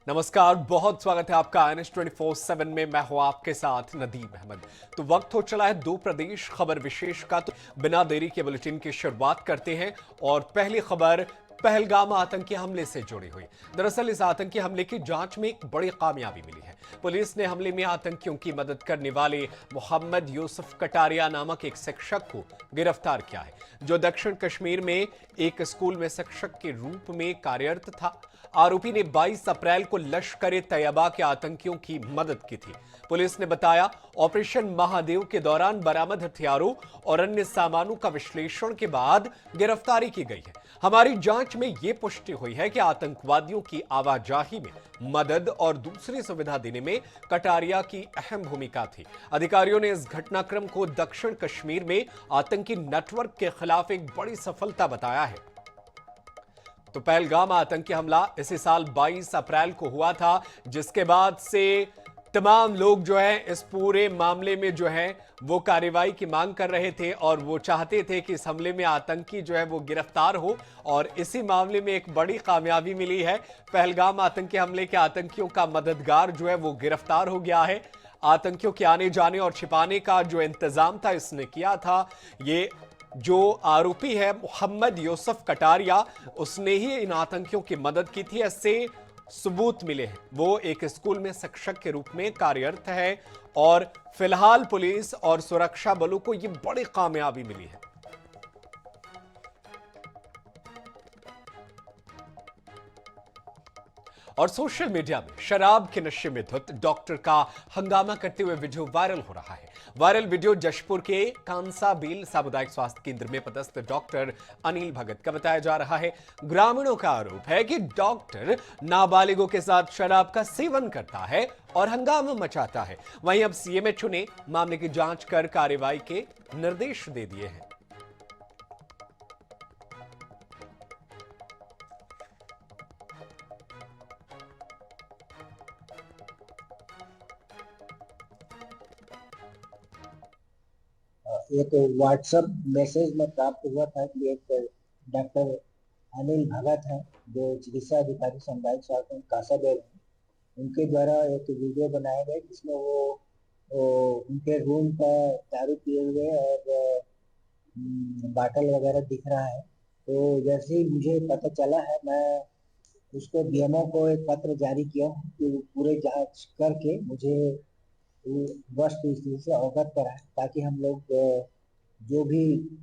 नमस्कार, बहुत स्वागत है आपका INS 24/7 में। मैं हूं आपके साथ नदीम अहमद। तो वक्त हो चला है दो प्रदेश खबर विशेष का, तो बिना देरी के बुलेटिन की शुरुआत करते हैं। और पहली खबर पहलगाम आतंकी हमले से जुड़ी हुई। दरअसल इस आतंकी हमले की जांच में एक बड़ी कामयाबी मिली है। पुलिस ने हमले में आतंकियों की मदद करने वाले मोहम्मद यूसुफ कटारिया नामक एक शिक्षक को गिरफ्तार किया है, जो दक्षिण कश्मीर में एक स्कूल में शिक्षक के रूप में कार्यरत था। आरोपी ने 22 अप्रैल को लश्कर-ए-तैयबा के आतंकियों की मदद की थी। पुलिस ने बताया, ऑपरेशन महादेव के दौरान बरामद हथियारों और अन्य सामानों का विश्लेषण के बाद गिरफ्तारी की गई है। हमारी जांच में यह पुष्टि हुई है कि आतंकवादियों की आवाजाही में मदद और दूसरी सुविधा देने में कटारिया की अहम भूमिका थी। अधिकारियों ने इस घटनाक्रम को दक्षिण कश्मीर में आतंकी नेटवर्क के खिलाफ एक बड़ी सफलता बताया है। तो पहलगाम आतंकी हमला इसी साल 22 अप्रैल को हुआ था, जिसके बाद से तमाम लोग जो है इस पूरे मामले में जो है वो कार्रवाई की मांग कर रहे थे और वो चाहते थे कि इस हमले में आतंकी जो है वो गिरफ्तार हो। और इसी मामले में एक बड़ी कामयाबी मिली है। पहलगाम आतंकी हमले के आतंकियों का मददगार जो है वो गिरफ्तार हो गया है। आतंकियों के आने जाने और छिपाने का जो इंतजाम था इसने किया था। ये जो आरोपी है मोहम्मद यूसुफ कटारिया, उसने ही इन आतंकियों की मदद की थी। ऐसे सबूत मिले हैं। वो एक स्कूल में शिक्षक के रूप में कार्यरत है और फिलहाल पुलिस और सुरक्षा बलों को यह बड़ी कामयाबी मिली है। और सोशल मीडिया में शराब के नशे में धुत डॉक्टर का हंगामा करते हुए वीडियो वायरल हो रहा है। वायरल वीडियो जशपुर के कांसाबील सामुदायिक स्वास्थ्य केंद्र में पदस्थ डॉक्टर अनिल भगत का बताया जा रहा है। ग्रामीणों का आरोप है कि डॉक्टर नाबालिगों के साथ शराब का सेवन करता है और हंगामा मचाता है। वहीं अब CMHO ने मामले की जांच कर कार्रवाई के निर्देश दे दिए हैं। एक व्हाट्सएप मैसेज में प्राप्त हुआ था कि एक डॉक्टर अनिल भगत है, जो चिकित्सा अधिकारी सामुदायिक स्वास्थ्य केंद्र कांसाबेल है, उनके द्वारा एक वीडियो बनाया गया जिसमें वो उनके रूम का दारू पिए हुए और बाटल वगैरह दिख रहा है। तो जैसे ही मुझे पता चला है, मैं उसको DMO को एक पत्र जारी किया हूँ कि वो पूरे जांच करके मुझे वस्तु स्थिति से अवगत कराएं, ताकि हम लोग जो भी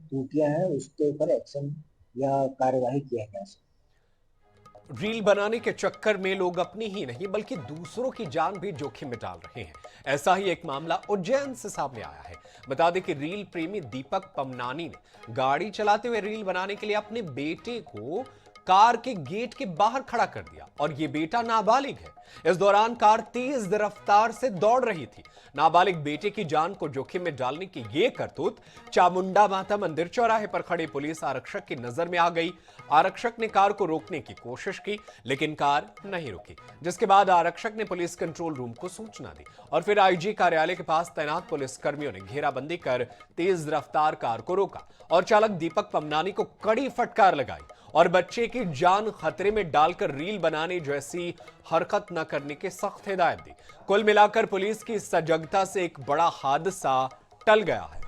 त्रुटियां हैं उसके ऊपर एक्शन या कार्यवाही किया जा सके। रील बनाने के चक्कर में लोग अपनी ही नहीं बल्कि दूसरों की जान भी जोखिम में डाल रहे हैं। ऐसा ही एक मामला उज्जैन से सामने आया है। बता दें कि रील प्रेमी दीपक पमनानी ने गाड़ी चलाते हुए रील बनाने के लिए अपने बेटे को कार के गेट के बाहर खड़ा कर दिया और यह बेटा नाबालिग है। इस दौरान कार तेज रफ्तार से दौड़ रही थी। नाबालिग बेटे की जान को जोखिम में डालने की यह करतूत चामुंडा माता मंदिर चौराहे पर खड़े पुलिस आरक्षक की नजर में आ गई। आरक्षक ने कार को रोकने की कोशिश की, लेकिन कार नहीं रुकी, जिसके बाद आरक्षक ने पुलिस कंट्रोल रूम को सूचना दी और फिर IG कार्यालय के पास तैनात पुलिस कर्मियों ने घेराबंदी कर तेज रफ्तार कार को रोका और चालक दीपक पमनानी को कड़ी फटकार लगाई और बच्चे की जान खतरे में डालकर रील बनाने जैसी हरकत न करने की सख्त हिदायत दी। कुल मिलाकर पुलिस की सजगता से एक बड़ा हादसा टल गया है।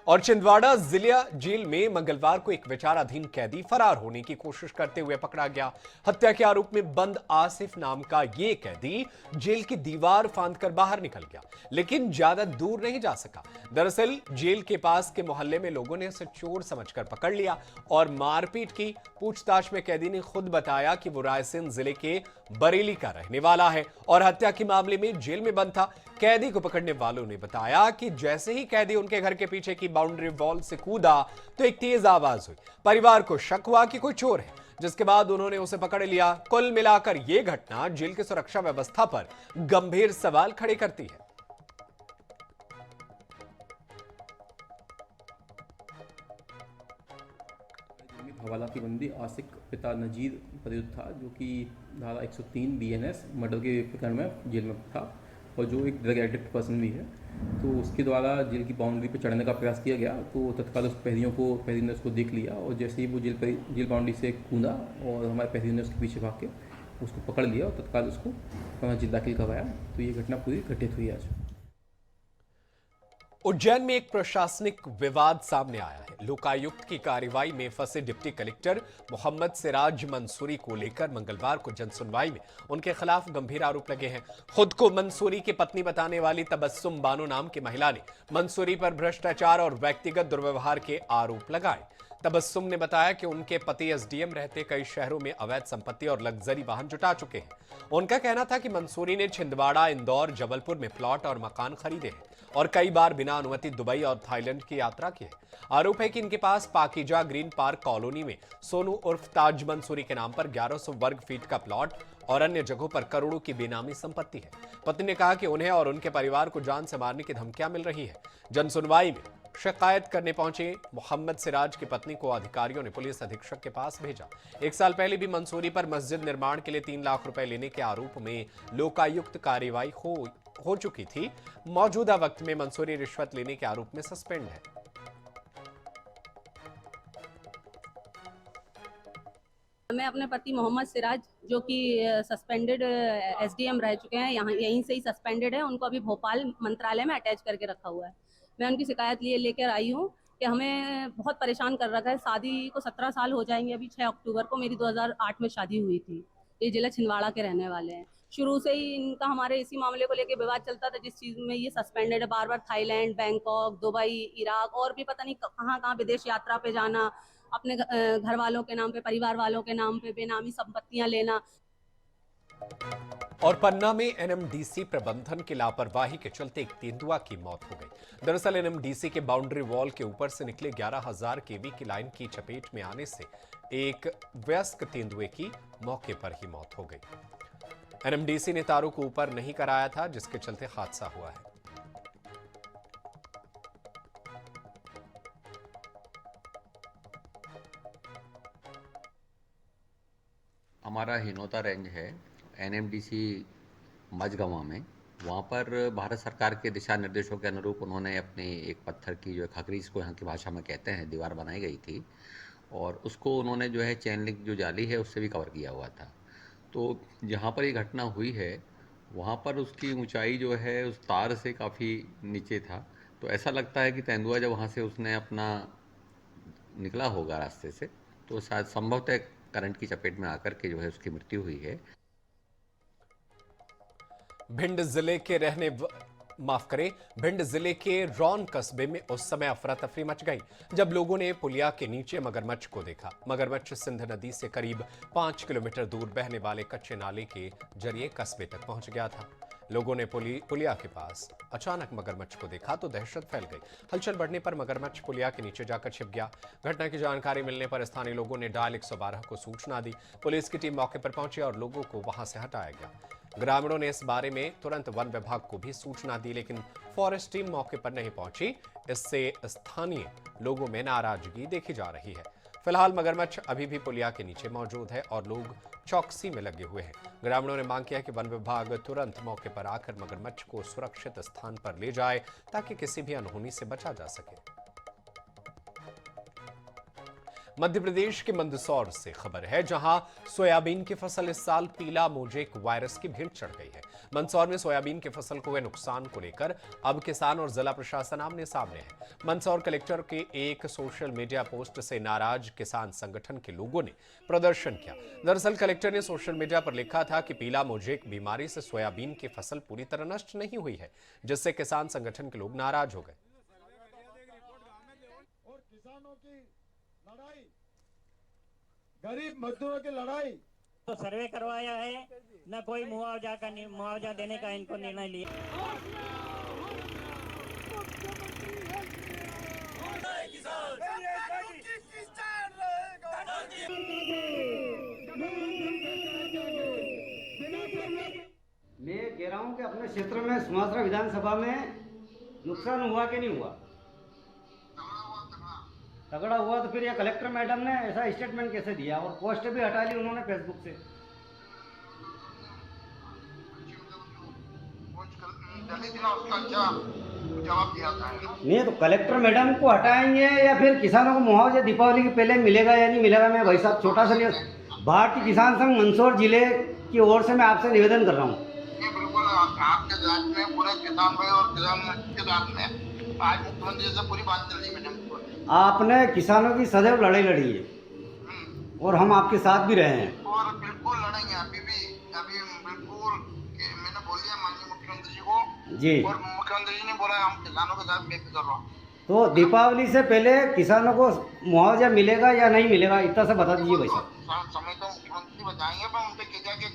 और छिंदवाड़ा जिला जेल में मंगलवार को एक विचाराधीन कैदी फरार होने की कोशिश करते हुए पकड़ा गया। हत्या के आरोप में बंद आसिफ नाम का यह कैदी जेल की दीवार फांदकर बाहर निकल गया, लेकिन ज्यादा दूर नहीं जा सका। दरअसल जेल के पास के मोहल्ले में लोगों ने उसे चोर समझकर पकड़ लिया और मारपीट की। पूछताछ में कैदी ने खुद बताया कि वो रायसेन जिले के बरेली का रहने वाला है और हत्या के मामले में जेल में बंद था। कैदी को पकड़ने वालों ने बताया कि जैसे ही कैदी उनके घर के पीछे की बाउंड्री वॉल से कूदा तो एक तेज आवाज हुई। परिवार को शक हुआ कि कोई चोर है, जिसके बाद उन्होंने उसे पकड़ लिया। कुल मिलाकर यह घटना जेल की सुरक्षा व्यवस्था पर गंभीर सवाल खड़े करती है। हवाला की बंदी आसिक पिता नजीर प्रयुक्त था, जो कि धारा 103 BNS मर्डर के प्रकरण में जेल में था। और जो एक ड्रग एडिक्ट पर्सन भी है, तो उसके द्वारा जेल की बाउंड्री पर चढ़ने का प्रयास किया गया। तो तत्काल उस प्रहरी ने उसको देख लिया और जैसे ही वो जेल बाउंड्री से कूदा और हमारे प्रहरी ने उसके पीछे भाग के उसको पकड़ लिया और तत्काल उसको वहाँ जेल दाखिल करवाया। तो ये घटना पूरी घटित हुई आज। उज्जैन में एक प्रशासनिक विवाद सामने आया है। लोकायुक्त की कार्रवाई में फंसे डिप्टी कलेक्टर मोहम्मद सिराज मंसूरी को लेकर मंगलवार को जनसुनवाई में उनके खिलाफ गंभीर आरोप लगे हैं। खुद को मंसूरी की पत्नी बताने वाली तबस्सुम बानो नाम की महिला ने मंसूरी पर भ्रष्टाचार और व्यक्तिगत दुर्व्यवहार के आरोप लगाए। तबस्सुम ने बताया कि उनके पति एसडीएम रहते कई शहरों में अवैध संपत्ति और लग्जरी वाहन जुटा चुके हैं। उनका कहना था कि मंसूरी ने छिंदवाड़ा, इंदौर, जबलपुर में प्लॉट और मकान खरीदे हैं और कई बार बिना अनुमति दुबई और थाईलैंड की यात्रा की है। आरोप है कि इनके पास पाकीजा ग्रीन पार्क कॉलोनी में सोनू उर्फ ताज मंसूरी के नाम पर 1100 वर्ग फीट का प्लॉट और अन्य जगहों पर करोड़ों की बेनामी संपत्ति है। पत्नी ने कहा कि उन्हें और उनके परिवार को जान से मारने की धमकियां मिल रही है। जनसुनवाई में शिकायत करने पहुंचे मोहम्मद सिराज की पत्नी को अधिकारियों ने पुलिस अधीक्षक के पास भेजा। 1 साल पहले भी मंसूरी पर मस्जिद निर्माण के लिए 3 लाख रुपए लेने के आरोप में लोकायुक्त कार्रवाई हो चुकी थी। मौजूदा वक्त में मंसूरी रिश्वत लेने के आरोप में सस्पेंड है। मैं अपने पति मोहम्मद सिराज, जो कि सस्पेंडेड एसडीएम रह चुके हैं, यहीं से ही सस्पेंडेड है, उनको अभी भोपाल मंत्रालय में अटैच करके रखा हुआ है। मैं उनकी शिकायत लेकर आई हूँ कि हमें बहुत परेशान कर रखा है। शादी को 17 साल हो जाएंगे अभी 6 अक्टूबर को। मेरी 2008 में शादी हुई थी। ये जिला छिंदवाड़ा के रहने वाले हैं। शुरू से ही इनका हमारे इसी मामले को लेकर विवाद चलता था, जिस चीज़ में ये सस्पेंडेड है। बार बार थाईलैंड, बैंकॉक, दुबई, इराक और भी पता नहीं कहाँ कहाँ विदेश यात्रा पे जाना, अपने घर वालों के नाम पे, परिवार वालों के नाम पे बेनामी संपत्तियां लेना। और पन्ना में एनएमडीसी प्रबंधन की लापरवाही के चलते एक तेंदुआ की मौत हो गई। दरअसल एनएमडीसी के बाउंड्री वॉल के ऊपर से निकले 11,000 केवी की लाइन की चपेट में आने से एक वयस्क तेंदुए की मौके पर ही मौत हो गई। एनएमडीसी ने तारों को ऊपर नहीं कराया था, जिसके चलते हादसा हुआ है। हमारा हिनौता रेंज है एनएमडीसी मझगवां में। वहाँ पर भारत सरकार के दिशा निर्देशों के अनुरूप उन्होंने अपनी एक पत्थर की जो खखरी, इसको यहाँ की भाषा में कहते हैं, दीवार बनाई गई थी और उसको उन्होंने जो है चेन लिंक जो जाली है उससे भी कवर किया हुआ था। तो जहाँ पर ये घटना हुई है वहाँ पर उसकी ऊंचाई जो है उस तार से काफ़ी नीचे था। तो ऐसा लगता है कि तेंदुआ जब वहाँ से उसने अपना निकला होगा रास्ते से, तो शायद संभवतः करंट की चपेट में आकर के जो है उसकी मृत्यु हुई है। भिंड जिले के रौन कस्बे में उस समय अफरा तफरी मच गई जब लोगों ने पुलिया के नीचे मगरमच्छ को देखा। मगरमच्छ सिंध नदी से करीब 5 किलोमीटर दूर बहने वाले कच्चे नाले के जरिए कस्बे तक पहुंच गया था। लोगों ने पुलिया के पास अचानक मगरमच्छ को देखा तो दहशत फैल गई। हलचल बढ़ने पर मगरमच्छ पुलिया के नीचे जाकर छिप गया। घटना की जानकारी मिलने पर स्थानीय लोगों ने डायल 112 को सूचना दी। पुलिस की टीम मौके पर पहुंची और लोगों को वहां से हटाया गया। ग्रामीणों ने इस बारे में तुरंत वन विभाग को भी सूचना दी, लेकिन फॉरेस्ट टीम मौके पर नहीं पहुंची। इससे स्थानीय लोगों में नाराजगी देखी जा रही है। फिलहाल मगरमच्छ अभी भी पुलिया के नीचे मौजूद है और लोग चौकसी में लगे हुए हैं। ग्रामीणों ने मांग किया कि वन विभाग तुरंत मौके पर आकर मगरमच्छ को सुरक्षित स्थान पर ले जाए ताकि किसी भी अनहोनी से बचा जा सके। मध्य प्रदेश के मंदसौर से खबर है, जहां सोयाबीन की फसल इस साल पीला मोजेक वायरस की भेंट चढ़ गई है। मंदसौर में सोयाबीन की फसल को हुए नुकसान को लेकर अब किसान और जिला प्रशासन आमने सामने है। मंदसौर कलेक्टर के एक सोशल मीडिया पोस्ट से नाराज किसान संगठन के लोगों ने प्रदर्शन किया। दरअसल कलेक्टर ने सोशल मीडिया पर लिखा था कि पीला मोजेक बीमारी से सोयाबीन की फसल पूरी तरह नष्ट नहीं हुई है, जिससे किसान संगठन के लोग नाराज हो गए। गरीब मजदूरों की लड़ाई तो सर्वे करवाया है, न कोई मुआवजा देने का इनको निर्णय लिया। मैं कह रहा हूँ कि अपने क्षेत्र में सुमात्रा विधानसभा में नुकसान हुआ कि नहीं हुआ? तगड़ा हुआ तो फिर ये कलेक्टर मैडम ने ऐसा स्टेटमेंट कैसे दिया और पोस्ट भी हटा ली उन्होंने फेसबुक से। जल्दी देना उसका अच्छा जवाब दिया जाएगा। नहीं तो कलेक्टर मैडम को हटाएंगे या फिर किसानों को मुआवजा दीपावली के पहले मिलेगा या नहीं मिलेगा? मैं भाई साहब छोटा सा भारतीय किसान संघ मंदसौर जिले की ओर से मैं आपसे निवेदन कर रहा हूँ। ये बिल्कुल आपके साथ में पूरे किसान भाई और किसान के साथ में आज मुख्यमंत्री से पूरी बात चल रही है मैडम। आपने किसानों की सदैव लड़ाई लड़ी है और हम आपके साथ भी रहे हैं और बिल्कुल लड़ेंगे अभी बिल्कुल मैंने बोल दिया माननीय मुख्यमंत्री जी को जी। और मुख्यमंत्री जी ने बोला हम किसानों के साथ मैं कर रहा हूँ। तो दीपावली से पहले किसानों को मुआवजा मिलेगा या नहीं मिलेगा इतना सा बता दीजिए भाई साहब। समय तो मुख्यमंत्री बताएंगे पर उनसे क्या क्या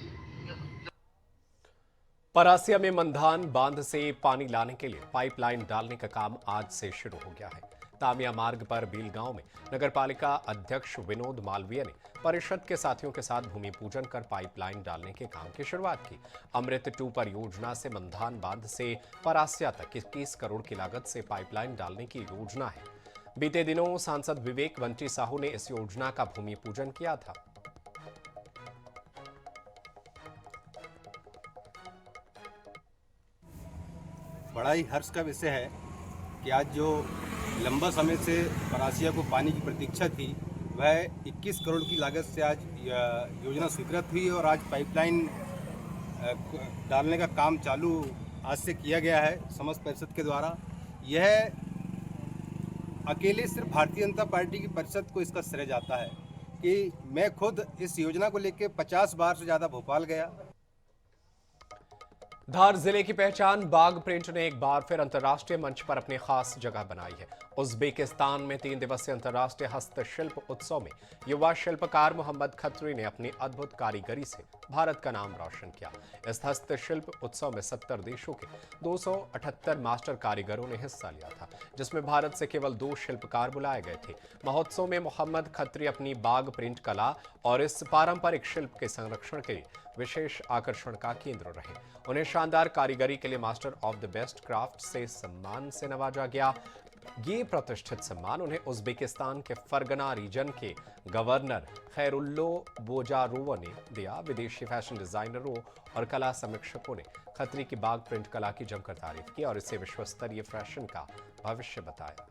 परासिया में मंधान बांध से पानी लाने के लिए पाइपलाइन डालने का काम आज से शुरू हो गया है। तामिया मार्ग पर बील गांव में नगरपालिका अध्यक्ष विनोद मालवीय ने परिषद के साथियों के साथ भूमि पूजन कर पाइपलाइन डालने के काम की शुरुआत की। अमृत 2 परियोजना से मंधान बांध से परासिया तक 21 करोड़ की लागत से पाइपलाइन डालने की योजना है। बीते दिनों सांसद विवेक बंटी साहू ने इस योजना का भूमि पूजन किया था। बड़ा ही हर्ष का विषय है कि आज जो लंबा समय से परासिया को पानी की प्रतीक्षा थी वह 21 करोड़ की लागत से आज योजना स्वीकृत हुई और आज पाइपलाइन डालने का काम चालू आज से किया गया है समस्त परिषद के द्वारा। यह अकेले सिर्फ भारतीय जनता पार्टी की परिषद को इसका श्रेय जाता है कि मैं खुद इस योजना को लेकर 50 बार से ज़्यादा भोपाल गया। धार जिले की पहचान बाघ प्रिंट ने एक बार फिर अंतर्राष्ट्रीय मंच पर अपनी खास जगह बनाई है। उज्बेकिस्तान में 3 दिवसीय अंतर्राष्ट्रीय हस्तशिल्प उत्सव में युवा शिल्पकार मोहम्मद खत्री ने अपनी अद्भुत कारीगरी से भारत का नाम रोशन किया। इस हस्तशिल्प उत्सव में 70 देशों के 278 मास्टर कारीगरों ने हिस्सा लिया था, जिसमें भारत से केवल 2 शिल्पकार बुलाए गए थे। महोत्सव में मोहम्मद खत्री अपनी बाघ प्रिंट कला और इस पारंपरिक शिल्प के संरक्षण के लिए विशेष आकर्षण का केंद्र रहे। उन्हें शानदार कारीगरी के लिए master of the best craft से सम्मान से नवाजा गया। ये प्रतिष्ठित सम्मान उन्हें उज्बेकिस्तान के फरगना रीजन के गवर्नर खैरुल्लो बोजारोव ने दिया। विदेशी फैशन डिजाइनरों और कला समीक्षकों ने खत्री की बाघ प्रिंट कला की जमकर तारीफ की और इसे विश्वस्तरीय फैशन का भविष्य बताया।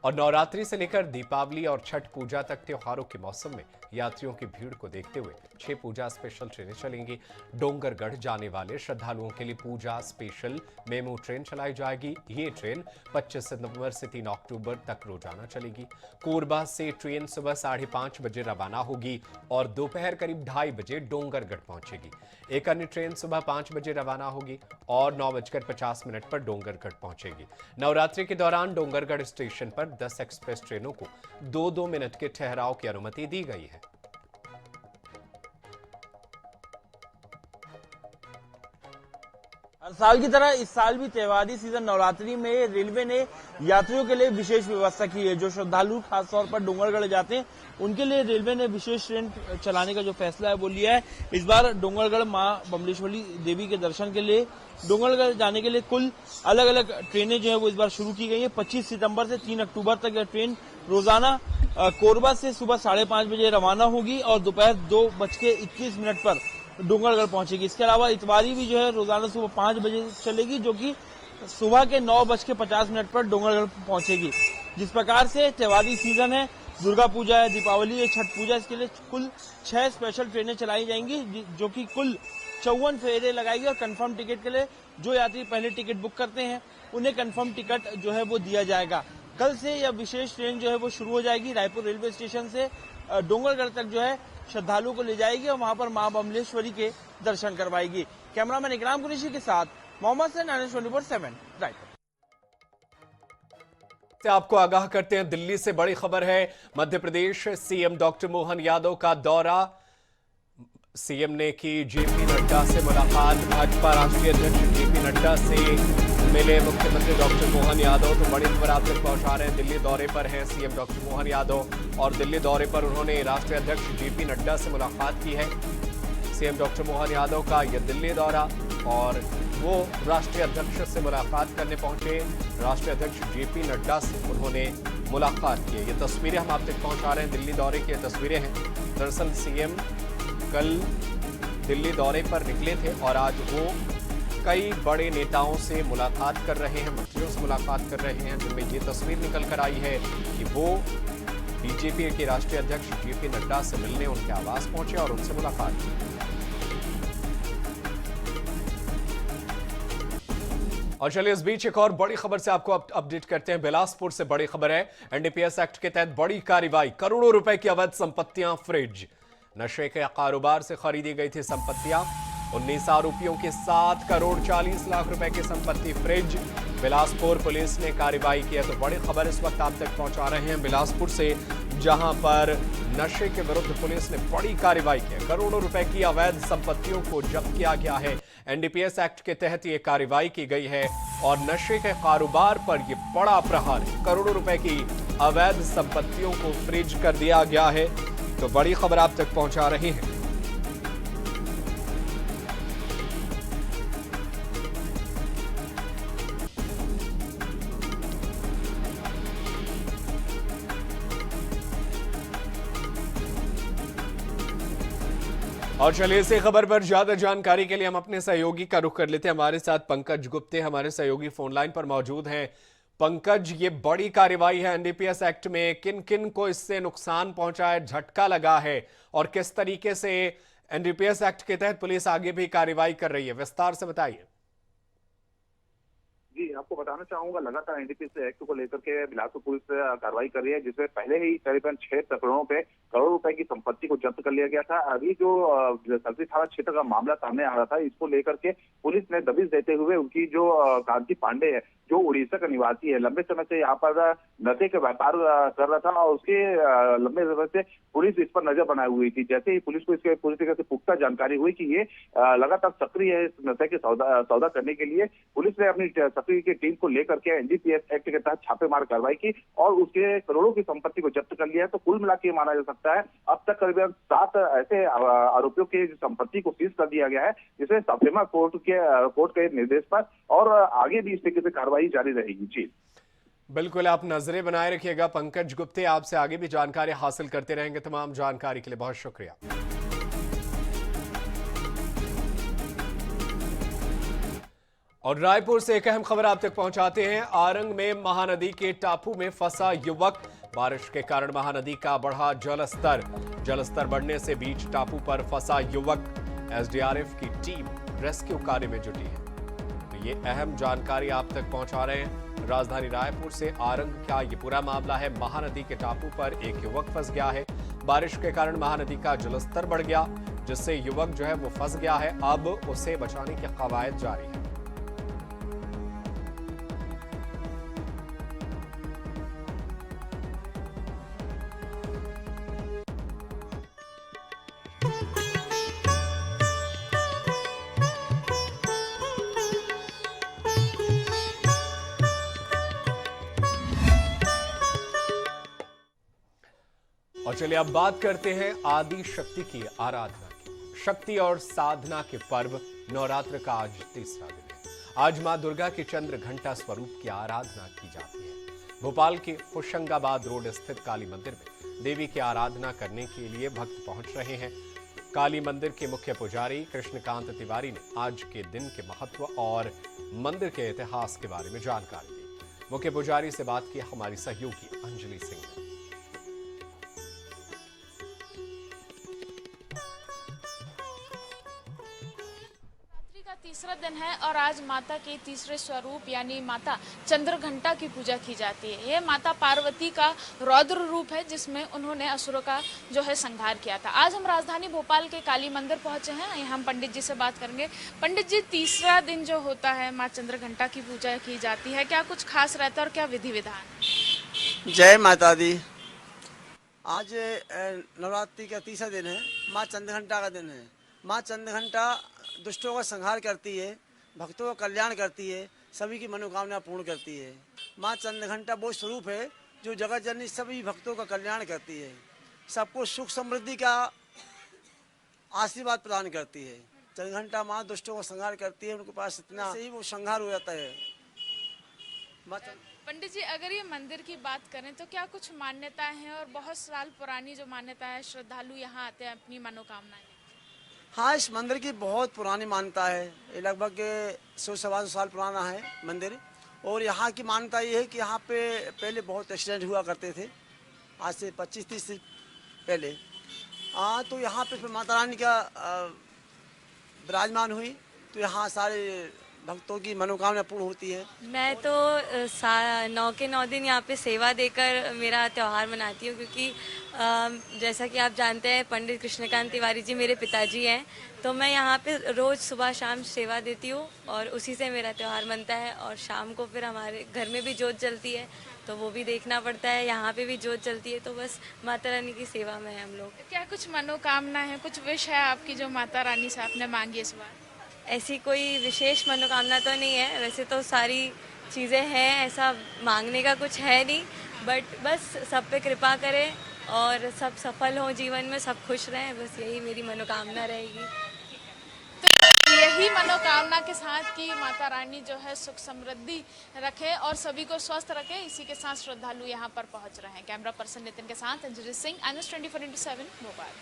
और नवरात्रि से लेकर दीपावली और छठ पूजा तक त्योहारों के मौसम में यात्रियों की भीड़ को देखते हुए 6 पूजा स्पेशल ट्रेनें चलेंगी। डोंगरगढ़ जाने वाले श्रद्धालुओं के लिए पूजा स्पेशल मेमू ट्रेन चलाई जाएगी। ये ट्रेन 25 सितंबर से 3 अक्टूबर तक रोजाना चलेगी। कोरबा से ट्रेन सुबह 5:30 बजे रवाना होगी और दोपहर करीब 2:30 बजे डोंगरगढ़ पहुंचेगी। एक अन्य ट्रेन सुबह 5 बजे रवाना होगी और 9:50 पर डोंगरगढ़ पहुंचेगी। नवरात्रि के दौरान डोंगरगढ़ स्टेशन पर 10 एक्सप्रेस ट्रेनों को 2-2 मिनट के ठहराव की अनुमति दी गई है। हर साल की तरह इस साल भी त्योहारी सीजन नवरात्रि में रेलवे ने यात्रियों के लिए विशेष व्यवस्था की है। जो श्रद्धालु खासतौर पर डोंगरगढ़ जाते हैं उनके लिए रेलवे ने विशेष ट्रेन चलाने का जो फैसला है वो लिया है। इस बार डोंगरगढ़ मां बमलेश्वरी देवी के दर्शन के लिए डोंगरगढ़ जाने के लिए कुल अलग अलग ट्रेनें जो है वो इस बार शुरू की गई है। 25 सितंबर से 3 अक्टूबर तक यह ट्रेन रोजाना कोरबा से सुबह 5:30 बजे रवाना होगी और दोपहर 2:21 पर डोंगरगढ़ पहुंचेगी। इसके अलावा इतवारी भी जो है रोजाना सुबह 5 बजे चलेगी, जो कि सुबह के 9:50 पर डोंगरगढ़ पहुंचेगी। जिस प्रकार से त्योहारी सीजन है, दुर्गा पूजा है, दीपावली है, छठ पूजा, इसके लिए कुल 6 स्पेशल ट्रेनें चलाई जाएंगी, जो कि कुल 54 फेरे लगाएगी। और कंफर्म टिकट के लिए जो यात्री पहले टिकट बुक करते हैं उन्हें कंफर्म टिकट जो है वो दिया जाएगा। कल से यह विशेष ट्रेन जो है वो शुरू हो जाएगी। रायपुर रेलवे स्टेशन से डोंगरगढ़ तक जो है श्रद्धालुओं को ले जाएगी और वहां पर मां बमलेश्वरी के दर्शन करवाएगी। कैमरामैन इकराम कुरैशी के साथ मोहम्मद सैन, NS24/7 रायपुर। आपको आगाह करते हैं, दिल्ली से बड़ी खबर है। मध्य प्रदेश सीएम डॉक्टर मोहन यादव का दौरा। सीएम ने की जेपी नड्डा से मुलाकात। भाजपा राष्ट्रीय अध्यक्ष जेपी नड्डा से मिले मुख्यमंत्री डॉक्टर मोहन यादव। तो बड़ी खबर आप तक पहुंचा रहे हैं, दिल्ली दौरे पर हैं सीएम डॉक्टर मोहन यादव और दिल्ली दौरे पर उन्होंने राष्ट्रीय अध्यक्ष जेपी नड्डा से मुलाकात की है। सीएम डॉक्टर मोहन यादव का यह दिल्ली दौरा और वो राष्ट्रीय अध्यक्ष से मुलाकात करने पहुंचे। राष्ट्रीय अध्यक्ष जेपी नड्डा से उन्होंने मुलाकात की। ये तस्वीरें हम आप तक पहुंचा रहे हैं, दिल्ली दौरे की तस्वीरें हैं। दरअसल सीएम कल दिल्ली दौरे पर निकले थे और आज वो कई बड़े नेताओं से मुलाकात कर रहे हैं, मंत्रियों से मुलाकात कर रहे हैं, जिनमें ये तस्वीर निकल कर आई है कि वो बीजेपी के राष्ट्रीय अध्यक्ष जेपी नड्डा से मिलने उनके आवास पहुंचे और उनसे मुलाकात की। और चलिए इस बीच एक और बड़ी खबर से आपको अपडेट करते हैं। बिलासपुर से बड़ी खबर है, एनडीपीएस एक्ट के तहत बड़ी कार्रवाई, करोड़ों रुपए की अवैध संपत्तियां फ्रिज। नशे के कारोबार से खरीदी गई थी संपत्तियां, 19 आरोपियों के 7 करोड़ 40 लाख रुपए की संपत्ति फ्रिज। बिलासपुर पुलिस ने कार्रवाई की है। तो बड़ी खबर इस वक्त आप तक पहुंचा रहे हैं बिलासपुर से, जहां पर नशे के विरुद्ध पुलिस ने बड़ी कार्रवाई की है। करोड़ों रुपए की अवैध संपत्तियों को जब्त किया गया है। एनडीपीएस एक्ट के तहत यह कार्रवाई की गई है और नशे के कारोबार पर यह बड़ा प्रहार है। करोड़ों रुपए की अवैध संपत्तियों को फ्रीज कर दिया गया है। तो बड़ी खबर आप तक पहुंचा रहे हैं। और चलिए इसी खबर पर ज्यादा जानकारी के लिए हम अपने सहयोगी का रुख कर लेते हैं। हमारे साथ पंकज गुप्ते हमारे सहयोगी फोन लाइन पर मौजूद हैं। पंकज, ये बड़ी कार्रवाई है एनडीपीएस एक्ट में, किन किन को इससे नुकसान पहुंचा है, झटका लगा है और किस तरीके से एनडीपीएस एक्ट के तहत पुलिस आगे भी कार्रवाई कर रही है, विस्तार से बताइए। जी, आपको बताना चाहूंगा, लगातार एनडीपीएस एक्ट को लेकर के बिलासपुर पुलिस कार्रवाई कर रही है, जिसमें पहले ही करीबन 6 प्रकरणों पे करोड़ों रुपए की संपत्ति को जब्त कर लिया गया था। अभी जो सब्जी थाना क्षेत्र का मामला सामने आ रहा था, इसको लेकर के पुलिस ने दबिश देते हुए उनकी जो कांति पांडे है, जो उड़ीसा का निवासी है, लंबे समय से यहाँ पर नशे के व्यापार कर रहा था और उसके लंबे समय से पुलिस इस पर नजर बनाई हुई थी। जैसे ही पुलिस को इसके पूरी तरह से पुख्ता जानकारी हुई कि ये लगातार सक्रिय है नशे के सौदा करने के लिए, पुलिस ने अपनी सक्रिय की टीम को लेकर के एनडीपीएस एक्ट के तहत छापेमार कार्रवाई की और उसके करोड़ों की संपत्ति को जब्त कर लिया है। तो कुल मिलाकर माना जा सकता है अब तक करीबन 7 ऐसे आरोपियों की संपत्ति को सीज कर दिया गया है, जिसे सप्रीम कोर्ट के निर्देश पर और आगे भी इस तरीके से कार्रवाई जारी रहेगी। जी बिल्कुल, आप नजरें बनाए रखिएगा। पंकज गुप्ते आपसे आगे भी जानकारी हासिल करते रहेंगे। तमाम जानकारी के लिए बहुत शुक्रिया। और रायपुर से एक अहम खबर आप तक पहुंचाते हैं। आरंग में महानदी के टापू में फंसा युवक, बारिश के कारण महानदी का बढ़ा जलस्तर बढ़ने से बीच टापू पर फंसा युवक। एसडीआरएफ की टीम रेस्क्यू कार्य में जुटी है। तो ये अहम जानकारी आप तक पहुंचा रहे हैं। राजधानी रायपुर से आरंग का ये पूरा मामला है। महानदी के टापू पर एक युवक फंस गया है। बारिश के कारण महानदी का जलस्तर बढ़ गया, जिससे युवक जो है वो फंस गया है। अब उसे बचाने की कवायद जारी है। और चलिए अब बात करते हैं आदि शक्ति की आराधना की। शक्ति और साधना के पर्व नवरात्र का आज तीसरा दिन है। आज मां दुर्गा के चंद्र घंटा स्वरूप की आराधना की जाती है। भोपाल के होशंगाबाद रोड स्थित काली मंदिर में देवी की आराधना करने के लिए भक्त पहुंच रहे हैं। काली मंदिर के मुख्य पुजारी कृष्णकांत तिवारी ने आज के दिन के महत्व और मंदिर के इतिहास के बारे में जानकारी दी। मुख्य पुजारी से बात की हमारी सहयोगी अंजलि सिंह ने। तीसरा दिन है और आज माता के तीसरे स्वरूप यानी माता चंद्रघंटा की पूजा की जाती है। यह माता पार्वती का रौद्र रूप है, जिसमें उन्होंने असुरों का जो है संहार किया था। आज हम राजधानी भोपाल के काली मंदिर पहुंचे हैं। यहाँ हम पंडित जी से बात करेंगे। पंडित जी, तीसरा दिन जो होता है माँ चंद्रघंटा की पूजा की जाती है, क्या कुछ खास रहता है और क्या विधि विधान? जय माता दी। आज नवरात्रि का तीसरा दिन है, माँ चंद्रघंटा का दिन है। माँ चंद्रघंटा दुष्टों का संहार करती है, भक्तों का कल्याण करती है, सभी की मनोकामना पूर्ण करती है। माँ चंद्रघंटा वो स्वरूप है जो जगत जननी सभी भक्तों का कल्याण करती है, सबको सुख समृद्धि का आशीर्वाद प्रदान करती है। चंद्रघंटा माँ दुष्टों का संहार करती है, उनके पास इतना से ही वो संहार हो जाता है। पंडित जी, अगर ये मंदिर की बात करें तो क्या कुछ मान्यताएं हैं और बहुत साल पुरानी जो मान्यता है, श्रद्धालु यहाँ आते हैं अपनी मनोकामनाएं? हाँ, इस मंदिर की बहुत पुरानी मान्यता है। ये लगभग 100-125 साल पुराना है मंदिर। और यहाँ की मान्यता ये है कि यहाँ पे पहले बहुत एक्सीडेंट हुआ करते थे, आज से 25-30 साल पहले। हाँ, तो यहाँ पे फिर माता रानी का विराजमान हुई, तो यहाँ सारे भक्तों की मनोकामना पूर्ण होती है। मैं तो 9 के 9 दिन यहाँ पे सेवा देकर मेरा त्यौहार मनाती हूँ, क्योंकि जैसा कि आप जानते हैं पंडित कृष्णकांत तिवारी जी मेरे पिताजी हैं, तो मैं यहाँ पे रोज़ सुबह शाम सेवा देती हूँ और उसी से मेरा त्यौहार मनता है। और शाम को फिर हमारे घर में भी जोत जलती है, तो वो भी देखना पड़ता है। यहाँ पे भी जोत जलती है, तो बस माता रानी की सेवा में है हम लोग। क्या कुछ मनोकामना है, कुछ विश है आपकी जो माता रानी से आपने मांगी इस बार? ऐसी कोई विशेष मनोकामना तो नहीं है, वैसे तो सारी चीज़ें हैं, ऐसा मांगने का कुछ है नहीं, बट बस सब पे कृपा करें और सब सफल हों जीवन में, सब खुश रहें, बस यही मेरी मनोकामना रहेगी। तो यही मनोकामना के साथ कि माता रानी जो है सुख समृद्धि रखे और सभी को स्वस्थ रखे, इसी के साथ श्रद्धालु यहाँ पर पहुँच रहे हैं। कैमरा पर्सन नितिन के साथ अंजलि सिंह, NS 24/7 भोपाल।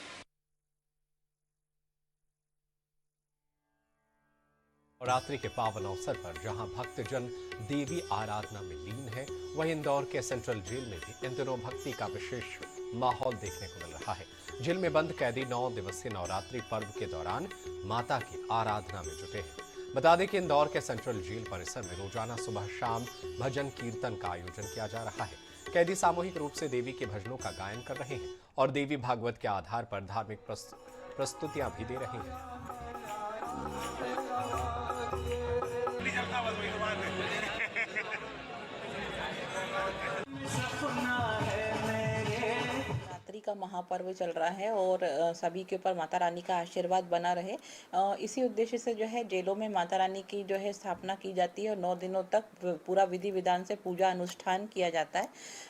नवरात्रि के पावन अवसर पर जहां भक्तजन देवी आराधना में लीन है, वहीं इंदौर के सेंट्रल जेल में भी इन दिनों भक्ति का विशेष माहौल देखने को मिल रहा है। जेल में बंद कैदी 9 दिवसीय नवरात्रि पर्व के दौरान माता की आराधना में जुटे हैं। बता दें कि इंदौर के सेंट्रल जेल परिसर में रोजाना सुबह शाम भजन कीर्तन का आयोजन किया जा रहा है। कैदी सामूहिक रूप से देवी के भजनों का गायन कर रहे हैं और देवी भागवत के आधार पर धार्मिक प्रस्तुतियां भी दे रहे हैं। नवरात्रि का महापर्व चल रहा है और सभी के ऊपर माता रानी का आशीर्वाद बना रहे, इसी उद्देश्य से जो है जेलों में माता रानी की जो है स्थापना की जाती है और 9 दिनों तक पूरा विधि विधान से पूजा अनुष्ठान किया जाता है।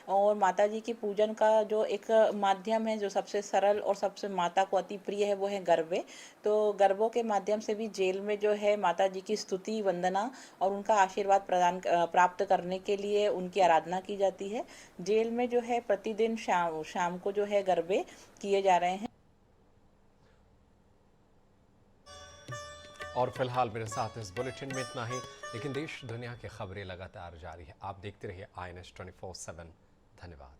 और माता जी की पूजन का जो एक माध्यम है, जो सबसे सरल और सबसे माता को अति प्रिय है, वो है गरबे। तो गरबों के माध्यम से भी जेल में जो है माता जी की स्तुति वंदना और उनका आशीर्वाद प्राप्त करने के लिए उनकी आराधना की जाती है। जेल में जो है प्रतिदिन शाम को जो है गरबे किए जा रहे हैं। और फिलहाल मेरे साथ इस बुलेटिन में इतना ही, लेकिन देश दुनिया की खबरें लगातार जारी है। आप देखते रहिए INS 24/7। धन्यवाद।